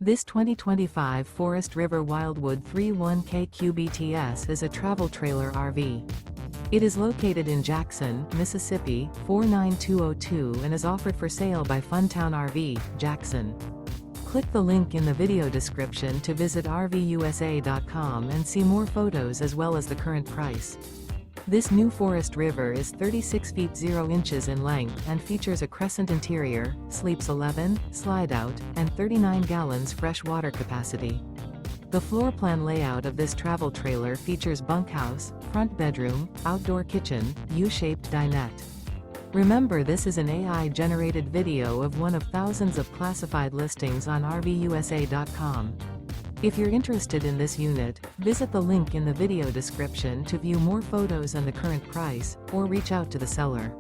This 2025 Forest River Wildwood 31K QBTS is a travel trailer RV. It is located in Jackson, Mississippi, 49202 and is offered for sale by Funtown RV, Jackson. Click the link in the video description to visit RVUSA.com and see more photos as well as the current price. This new Forest River is 36 feet 0 inches in length and features a CRESCENT interior, sleeps 11, slide-out, and 39 gallons fresh water capacity. The floor plan layout of this travel trailer features bunkhouse, front bedroom, outdoor kitchen, U-shaped dinette. Remember, this is an AI-generated video of one of thousands of classified listings on RVUSA.com. If you're interested in this unit, visit the link in the video description to view more photos and the current price, or reach out to the seller.